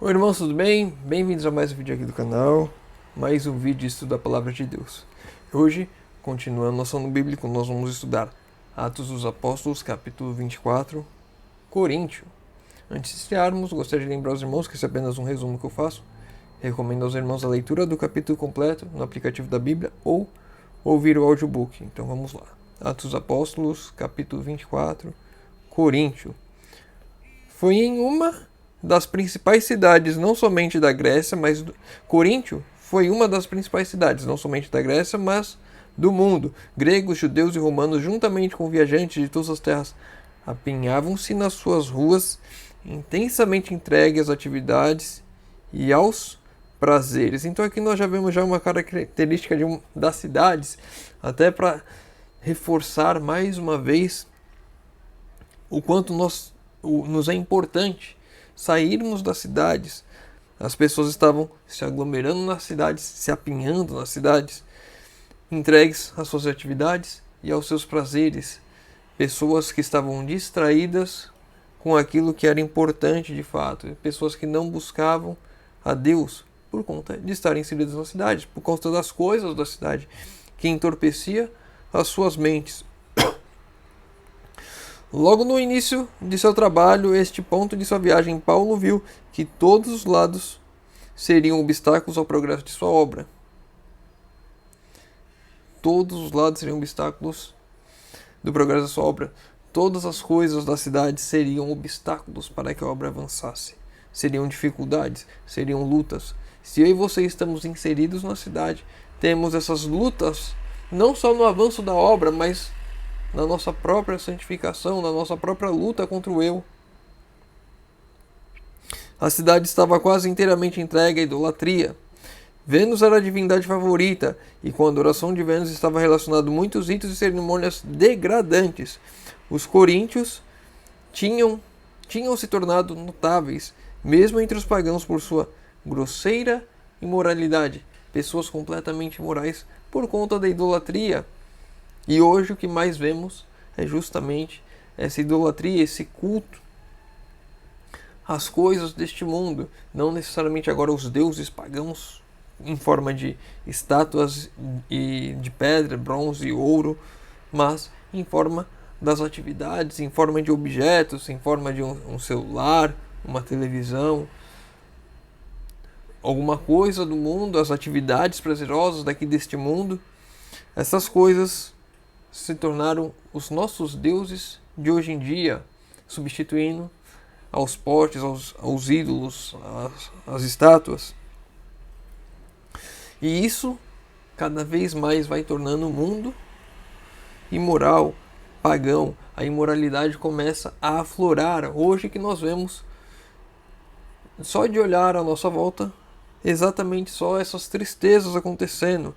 Oi irmãos, tudo bem? Bem-vindos a mais um vídeo aqui do canal, mais um vídeo de estudo da Palavra de Deus. Hoje, continuando nosso ano bíblico, nós vamos estudar Atos dos Apóstolos, capítulo 24, Coríntio. Antes de iniciarmos, gostaria de lembrar os irmãos que esse é apenas um resumo que eu faço. Recomendo aos irmãos a leitura do capítulo completo no aplicativo da Bíblia ou ouvir o audiobook. Então vamos lá. Atos dos Apóstolos, capítulo 24, Coríntio. Foi em uma das principais cidades, não somente da Grécia, mas Coríntio foi uma das principais cidades, não somente da Grécia, mas do mundo. Gregos, judeus e romanos, juntamente com viajantes de todas as terras, apinhavam-se nas suas ruas, intensamente entregues às atividades e aos prazeres. Então aqui nós já vemos uma característica das cidades, até para reforçar mais uma vez o quanto nos é importante sairmos das cidades. As pessoas estavam se aglomerando nas cidades, se apinhando nas cidades, entregues às suas atividades e aos seus prazeres. Pessoas que estavam distraídas com aquilo que era importante de fato. Pessoas que não buscavam a Deus por conta de estarem inseridas na cidade, por conta das coisas da cidade, que entorpecia as suas mentes. Logo no início de seu trabalho, este ponto de sua viagem, Paulo viu que todos os lados seriam obstáculos ao progresso de sua obra. Todos os lados seriam obstáculos do progresso da sua obra. Todas as coisas da cidade seriam obstáculos para que a obra avançasse. Seriam dificuldades, seriam lutas. Se eu e você estamos inseridos na cidade, temos essas lutas, não só no avanço da obra, mas na nossa própria santificação, na nossa própria luta contra o eu. A cidade estava quase inteiramente entregue à idolatria. Vênus era a divindade favorita, e com a adoração de Vênus estava relacionado muitos ritos e cerimônias degradantes. Os coríntios tinham se tornado notáveis, mesmo entre os pagãos, por sua grosseira imoralidade. Pessoas completamente imorais por conta da idolatria. E hoje o que mais vemos é justamente essa idolatria, esse culto às coisas deste mundo. Não necessariamente agora os deuses pagãos em forma de estátuas e de pedra, bronze e ouro, mas em forma das atividades, em forma de objetos, em forma de um celular, uma televisão, alguma coisa do mundo, as atividades prazerosas daqui deste mundo. Essas coisas se tornaram os nossos deuses de hoje em dia, substituindo aos postes, aos ídolos, às estátuas. E isso cada vez mais vai tornando o mundo imoral, pagão. A imoralidade começa a aflorar. Hoje que nós vemos, só de olhar à nossa volta, exatamente só essas tristezas acontecendo.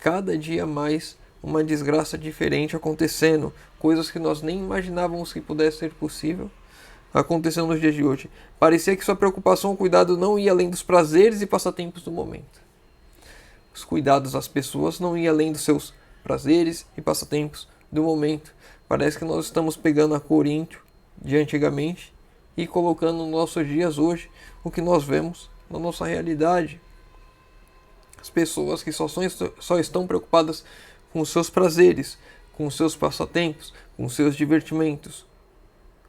Cada dia mais uma desgraça diferente acontecendo, coisas que nós nem imaginávamos que pudesse ser possível acontecendo nos dias de hoje. Parecia que sua preocupação ou cuidado não ia além dos prazeres e passatempos do momento. Os cuidados das pessoas não iam além dos seus prazeres e passatempos do momento. Parece que nós estamos pegando a Coríntio de antigamente e colocando nos nossos dias hoje o que nós vemos na nossa realidade. As pessoas que só estão preocupadas com os seus prazeres, com os seus passatempos, com os seus divertimentos,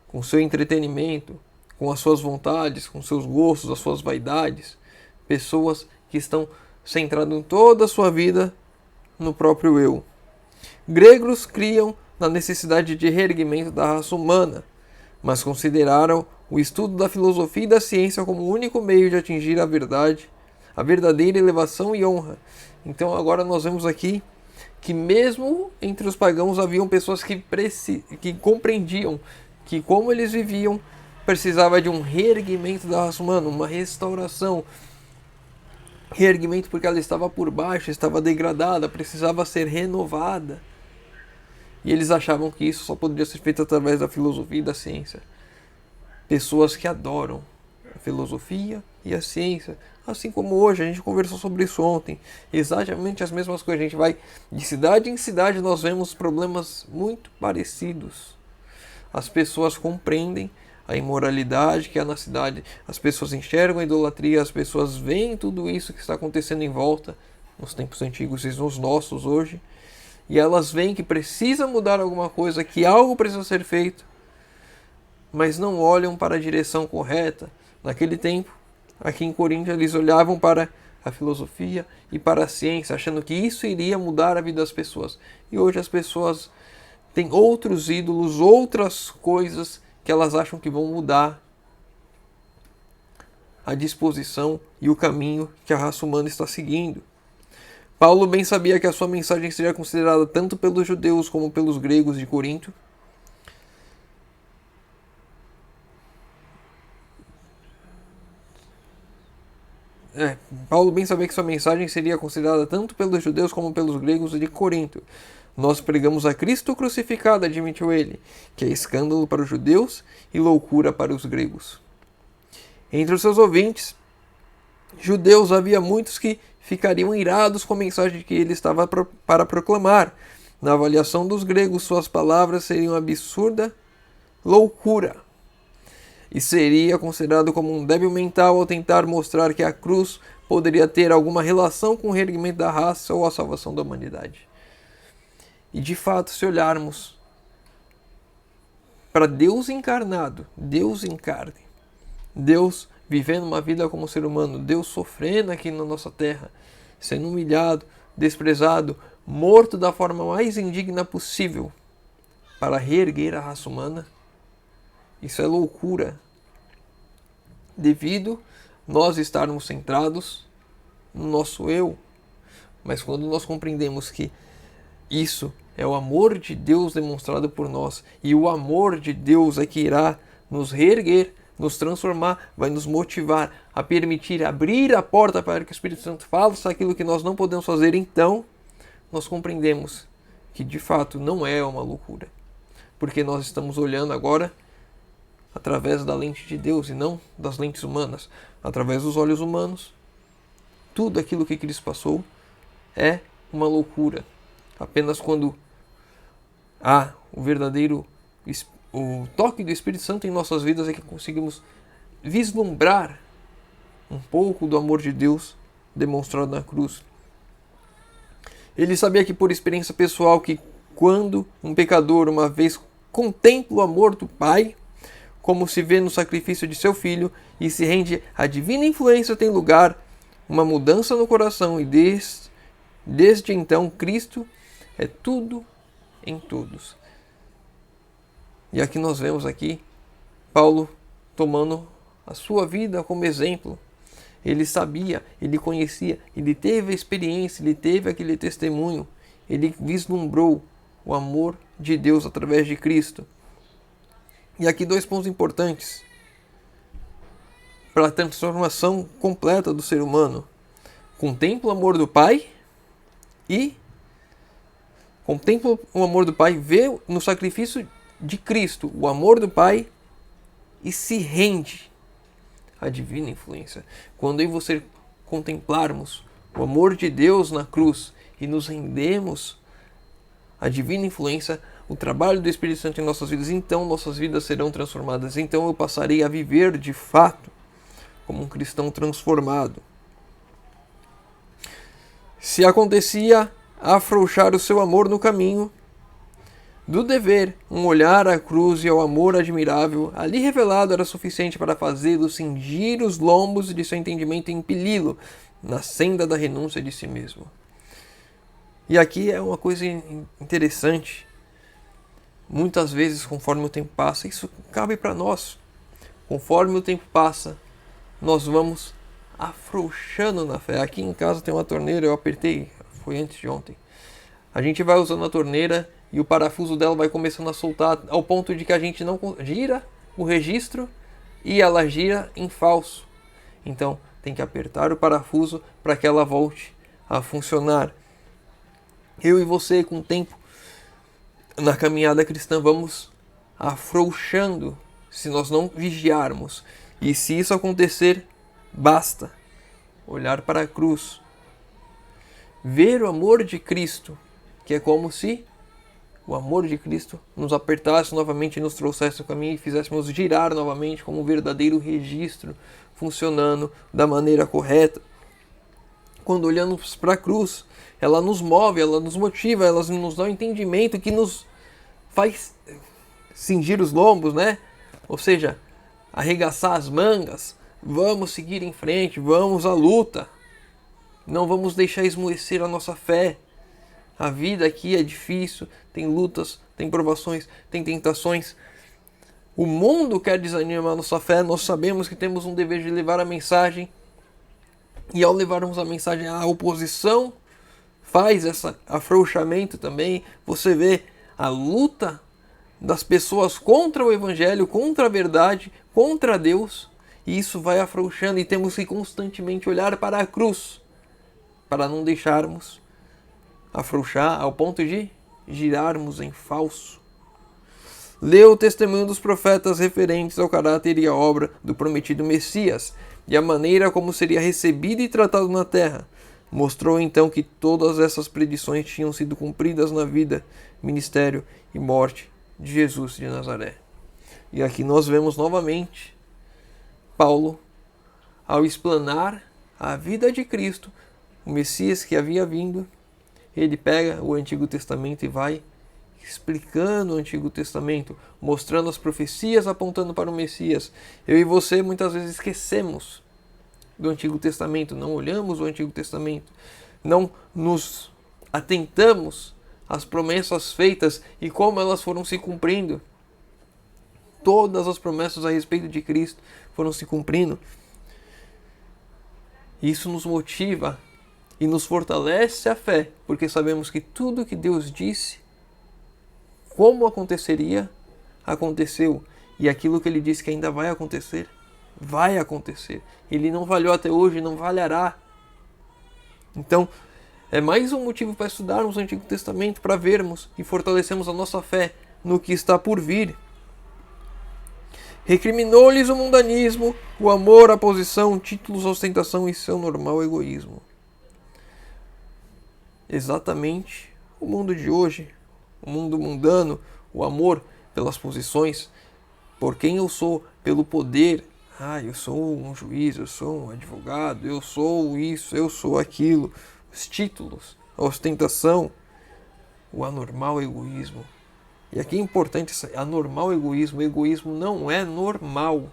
com o seu entretenimento, com as suas vontades, com os seus gostos, as suas vaidades. Pessoas que estão centradas em toda a sua vida no próprio eu. Gregos criam na necessidade de reerguimento da raça humana, mas consideraram o estudo da filosofia e da ciência como o único meio de atingir a verdade, a verdadeira elevação e honra. Então agora nós vemos aqui que mesmo entre os pagãos haviam pessoas que compreendiam que como eles viviam precisava de um reerguimento da raça humana, uma restauração. Reerguimento porque ela estava por baixo, estava degradada, precisava ser renovada. E eles achavam que isso só poderia ser feito através da filosofia e da ciência. Pessoas que adoram a filosofia e a ciência. Assim como hoje, a gente conversou sobre isso ontem. Exatamente as mesmas coisas. A gente vai de cidade em cidade, nós vemos problemas muito parecidos. As pessoas compreendem a imoralidade que há na cidade. As pessoas enxergam a idolatria, as pessoas veem tudo isso que está acontecendo em volta, nos tempos antigos e nos nossos hoje, e elas veem que precisa mudar alguma coisa, que algo precisa ser feito, mas não olham para a direção correta. Naquele tempo, aqui em Corinto, eles olhavam para a filosofia e para a ciência, achando que isso iria mudar a vida das pessoas. E hoje as pessoas têm outros ídolos, outras coisas que elas acham que vão mudar a disposição e o caminho que a raça humana está seguindo. Paulo bem sabia que a sua mensagem seria considerada tanto pelos judeus como pelos gregos de Corinto. Paulo bem sabia que sua mensagem seria considerada tanto pelos judeus como pelos gregos de Corinto. Nós pregamos a Cristo crucificado, admitiu ele, que é escândalo para os judeus e loucura para os gregos. Entre os seus ouvintes, judeus, havia muitos que ficariam irados com a mensagem que ele estava para proclamar. Na avaliação dos gregos, suas palavras seriam absurda loucura, e seria considerado como um débil mental ao tentar mostrar que a cruz poderia ter alguma relação com o reerguimento da raça ou a salvação da humanidade. E de fato, se olharmos para Deus encarnado, Deus em carne, Deus vivendo uma vida como ser humano, Deus sofrendo aqui na nossa terra, sendo humilhado, desprezado, morto da forma mais indigna possível para reerguer a raça humana, isso é loucura, devido nós estarmos centrados no nosso eu. Mas quando nós compreendemos que isso é o amor de Deus demonstrado por nós, e o amor de Deus é que irá nos reerguer, nos transformar, vai nos motivar a permitir abrir a porta para que o Espírito Santo faça aquilo que nós não podemos fazer, então nós compreendemos que de fato não é uma loucura, porque nós estamos olhando agora através da lente de Deus e não das lentes humanas. Através dos olhos humanos, tudo aquilo que Cristo passou é uma loucura. Apenas quando há o toque do Espírito Santo em nossas vidas é que conseguimos vislumbrar um pouco do amor de Deus demonstrado na cruz. Ele sabia que por experiência pessoal que quando um pecador uma vez contempla o amor do Pai, como se vê no sacrifício de seu filho, e se rende à divina influência, tem lugar uma mudança no coração, e desde então Cristo é tudo em todos. E aqui nós vemos Paulo tomando a sua vida como exemplo. Ele sabia, ele conhecia, ele teve a experiência, ele teve aquele testemunho, ele vislumbrou o amor de Deus através de Cristo. E aqui 2 pontos importantes para a transformação completa do ser humano. Contempla o amor do Pai e contempla o amor do Pai, vê no sacrifício de Cristo o amor do Pai e se rende à divina influência. Quando eu e você contemplarmos o amor de Deus na cruz e nos rendemos à divina influência, o trabalho do Espírito Santo em nossas vidas, então nossas vidas serão transformadas. Então eu passarei a viver de fato como um cristão transformado. Se acontecia afrouxar o seu amor no caminho do dever, um olhar à cruz e ao amor admirável ali revelado era suficiente para fazê-lo cingir os lombos de seu entendimento e impeli-lo na senda da renúncia de si mesmo. E aqui é uma coisa interessante. Muitas vezes, conforme o tempo passa, isso cabe para nós. Conforme o tempo passa, nós vamos afrouxando na fé. Aqui em casa tem uma torneira, eu apertei, foi antes de ontem. A gente vai usando a torneira e o parafuso dela vai começando a soltar ao ponto de que a gente não gira o registro e ela gira em falso. Então tem que apertar o parafuso para que ela volte a funcionar. Eu e você, com o tempo, na caminhada cristã, vamos afrouxando se nós não vigiarmos. E se isso acontecer, basta olhar para a cruz, ver o amor de Cristo, que é como se o amor de Cristo nos apertasse novamente e nos trouxesse o caminho e fizéssemos girar novamente como um verdadeiro registro, funcionando da maneira correta. Quando olhamos para a cruz, ela nos move, ela nos motiva, ela nos dá um entendimento que nos faz cingir os lombos, né? Ou seja, arregaçar as mangas, vamos seguir em frente, vamos à luta. Não vamos deixar esmorecer a nossa fé. A vida aqui é difícil, tem lutas, tem provações, tem tentações. O mundo quer desanimar a nossa fé, nós sabemos que temos um dever de levar a mensagem. E ao levarmos a mensagem, a oposição faz esse afrouxamento também. Você vê a luta das pessoas contra o Evangelho, contra a verdade, contra Deus. E isso vai afrouxando e temos que constantemente olhar para a cruz para não deixarmos afrouxar ao ponto de girarmos em falso. Leu o testemunho dos profetas referentes ao caráter e à obra do prometido Messias e a maneira como seria recebido e tratado na terra. Mostrou então que todas essas predições tinham sido cumpridas na vida, ministério e morte de Jesus de Nazaré. E aqui nós vemos novamente Paulo, ao explanar a vida de Cristo, o Messias que havia vindo, ele pega o Antigo Testamento e vai explicando o Antigo Testamento, mostrando as profecias apontando para o Messias. Eu e você muitas vezes esquecemos do Antigo Testamento, não olhamos o Antigo Testamento, não nos atentamos às promessas feitas e como elas foram se cumprindo. Todas as promessas a respeito de Cristo foram se cumprindo. Isso nos motiva e nos fortalece a fé, porque sabemos que tudo que Deus disse, como aconteceria, aconteceu. E aquilo que Ele disse que ainda vai acontecer, vai acontecer. Ele não falhou até hoje, não falhará. Então, é mais um motivo para estudarmos o Antigo Testamento, para vermos e fortalecermos a nossa fé no que está por vir. Recriminou-lhes o mundanismo, o amor, a posição, títulos, ostentação e seu normal egoísmo. Exatamente o mundo de hoje, o mundo mundano, o amor pelas posições, por quem eu sou, pelo poder. Eu sou um juiz, eu sou um advogado, eu sou isso, eu sou aquilo. Os títulos, a ostentação, o anormal egoísmo. E aqui é importante isso, anormal egoísmo. O egoísmo não é normal.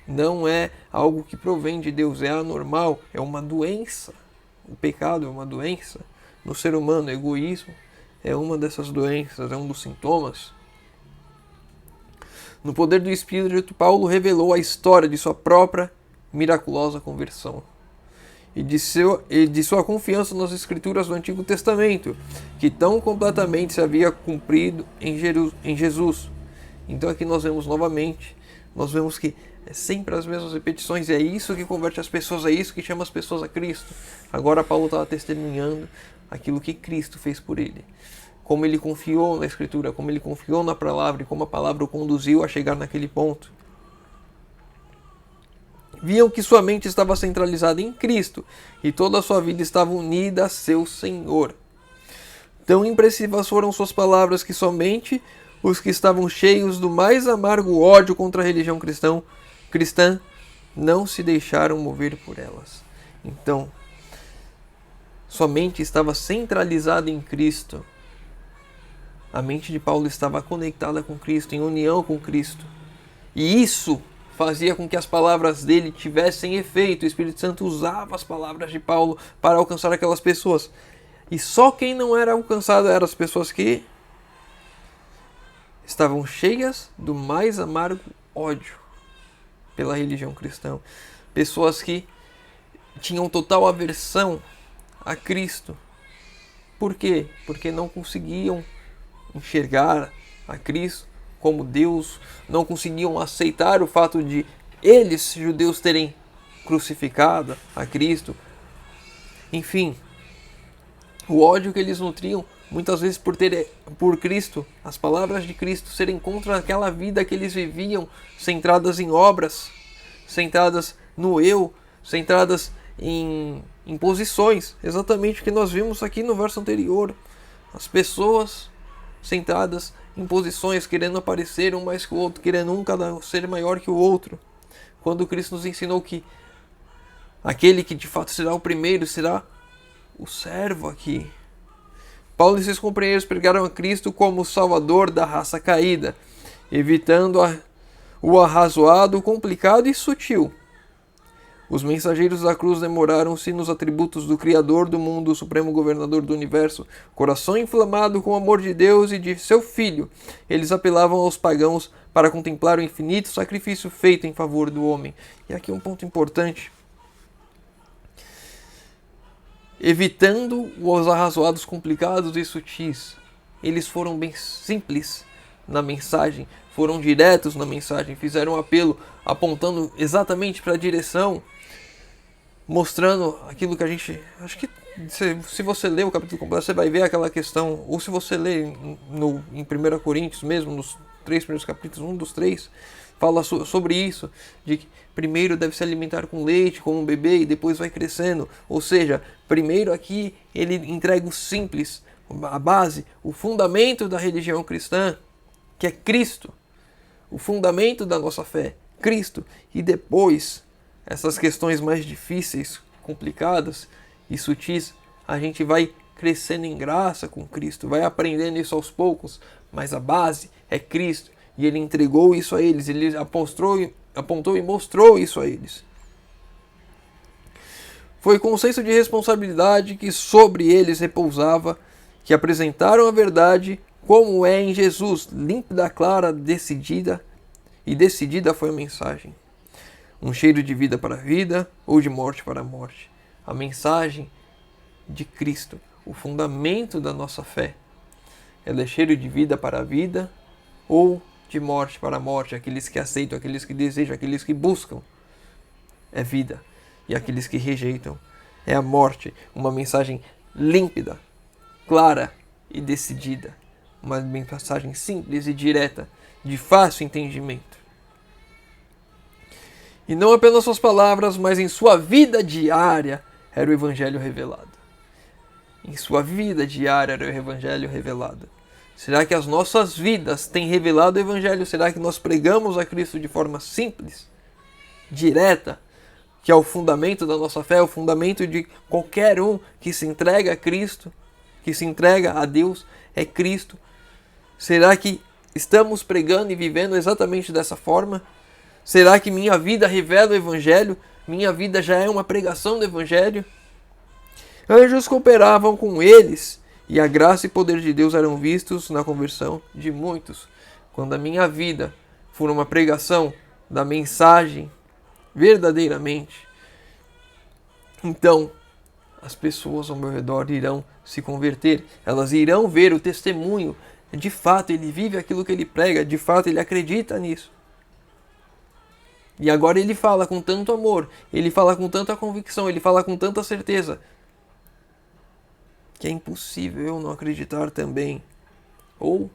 Não é algo que provém de Deus, é anormal, é uma doença. O pecado é uma doença no ser humano, o egoísmo é uma dessas doenças, é um dos sintomas. No poder do Espírito, Paulo revelou a história de sua própria miraculosa conversão e de sua confiança nas Escrituras do Antigo Testamento, que tão completamente se havia cumprido em Jesus. Então aqui nós vemos novamente, nós vemos que é sempre as mesmas repetições, e é isso que converte as pessoas, é isso que chama as pessoas a Cristo. Agora Paulo estava testemunhando aquilo que Cristo fez por ele. Como ele confiou na Escritura, como ele confiou na palavra e como a palavra o conduziu a chegar naquele ponto. Viam que sua mente estava centralizada em Cristo e toda a sua vida estava unida a seu Senhor. Tão impressivas foram suas palavras que somente os que estavam cheios do mais amargo ódio contra a religião cristã não se deixaram mover por elas. Então, sua mente estava centralizada em Cristo. A mente de Paulo estava conectada com Cristo, em união com Cristo. E isso fazia com que as palavras dele tivessem efeito. O Espírito Santo usava as palavras de Paulo para alcançar aquelas pessoas. E só quem não era alcançado eram as pessoas que estavam cheias do mais amargo ódio pela religião cristã. Pessoas que tinham total aversão a Cristo. Por quê? Porque não conseguiam enxergar a Cristo como Deus, não conseguiam aceitar o fato de eles, judeus, terem crucificado a Cristo. Enfim, o ódio que eles nutriam muitas vezes por Cristo, as palavras de Cristo serem contra aquela vida que eles viviam, centradas em obras, centradas no eu, centradas em posições, exatamente o que nós vimos aqui no verso anterior. As pessoas sentadas em posições, querendo aparecer um mais que o outro, querendo um cada ser maior que o outro. Quando Cristo nos ensinou que aquele que de fato será o primeiro será o servo aqui. Paulo e seus companheiros pregaram a Cristo como o Salvador da raça caída, evitando o arrazoado, complicado e sutil. Os mensageiros da cruz demoraram-se nos atributos do Criador do mundo, o Supremo Governador do Universo, coração inflamado com o amor de Deus e de seu Filho. Eles apelavam aos pagãos para contemplar o infinito sacrifício feito em favor do homem. E aqui um ponto importante. Evitando os arrazoados, complicados e sutis. Eles foram bem simples na mensagem, foram diretos na mensagem, fizeram um apelo apontando exatamente para a direção, mostrando aquilo que a gente... Acho que se você ler o capítulo completo, você vai ver aquela questão, ou se você ler em 1 Coríntios mesmo, nos 3 primeiros capítulos, um dos 3, fala sobre isso, de que primeiro deve se alimentar com leite, como um bebê, e depois vai crescendo. Ou seja, primeiro aqui ele entrega o simples, a base, o fundamento da religião cristã, que é Cristo. O fundamento da nossa fé, Cristo. E depois, essas questões mais difíceis, complicadas e sutis, a gente vai crescendo em graça com Cristo, vai aprendendo isso aos poucos, mas a base é Cristo. E ele entregou isso a eles, ele apontou e mostrou isso a eles. Foi com o senso de responsabilidade que sobre eles repousava, que apresentaram a verdade como é em Jesus, límpida, clara, decidida, e decidida foi a mensagem. Um cheiro de vida para a vida ou de morte para a morte. A mensagem de Cristo, o fundamento da nossa fé. Ela é cheiro de vida para a vida ou de morte para a morte. Aqueles que aceitam, aqueles que desejam, aqueles que buscam é vida. E aqueles que rejeitam é a morte. Uma mensagem límpida, clara e decidida. Uma mensagem simples e direta, de fácil entendimento. E não apenas suas palavras, mas em sua vida diária era o Evangelho revelado. Em sua vida diária era o Evangelho revelado. Será que as nossas vidas têm revelado o Evangelho? Será que nós pregamos a Cristo de forma simples, direta, que é o fundamento da nossa fé, o fundamento de qualquer um que se entrega a Cristo, que se entrega a Deus, é Cristo? Será que estamos pregando e vivendo exatamente dessa forma? Será que minha vida revela o Evangelho? Minha vida já é uma pregação do Evangelho? Anjos cooperavam com eles, e a graça e poder de Deus eram vistos na conversão de muitos. Quando a minha vida for uma pregação da mensagem verdadeiramente, então as pessoas ao meu redor irão se converter. Elas irão ver o testemunho. De fato, ele vive aquilo que ele prega. De fato, ele acredita nisso. E agora ele fala com tanto amor. Ele fala com tanta convicção. Ele fala com tanta certeza. Que é impossível eu não acreditar também. Ou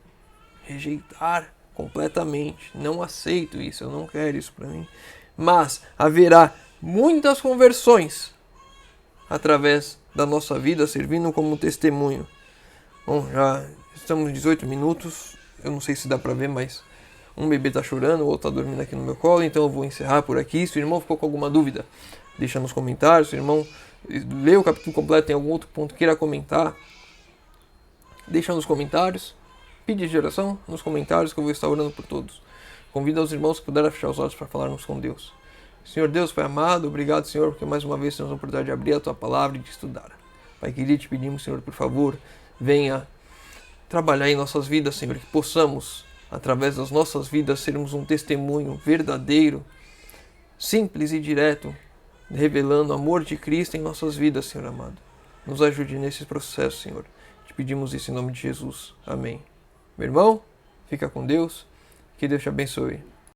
rejeitar completamente. Não aceito isso. Eu não quero isso para mim. Mas haverá muitas conversões através da nossa vida, servindo como testemunho. Bom, já estamos 18 minutos. Eu não sei se dá para ver, mas um bebê está chorando, o outro está dormindo aqui no meu colo, então eu vou encerrar por aqui. Se o irmão ficou com alguma dúvida, deixa nos comentários. Se o irmão leu o capítulo completo, tem algum outro ponto que queira comentar, deixa nos comentários. Pede de oração nos comentários que eu vou estar orando por todos. Convido os irmãos que puderem fechar os olhos para falarmos com Deus. Senhor Deus, Pai amado, obrigado, Senhor, porque mais uma vez temos a oportunidade de abrir a Tua Palavra e de estudar. Pai querido, te pedimos, Senhor, por favor, venha trabalhar em nossas vidas, Senhor, que possamos, através das nossas vidas, sermos um testemunho verdadeiro, simples e direto, revelando o amor de Cristo em nossas vidas, Senhor amado. Nos ajude nesse processo, Senhor. Te pedimos isso em nome de Jesus. Amém. Meu irmão, fica com Deus. Que Deus te abençoe.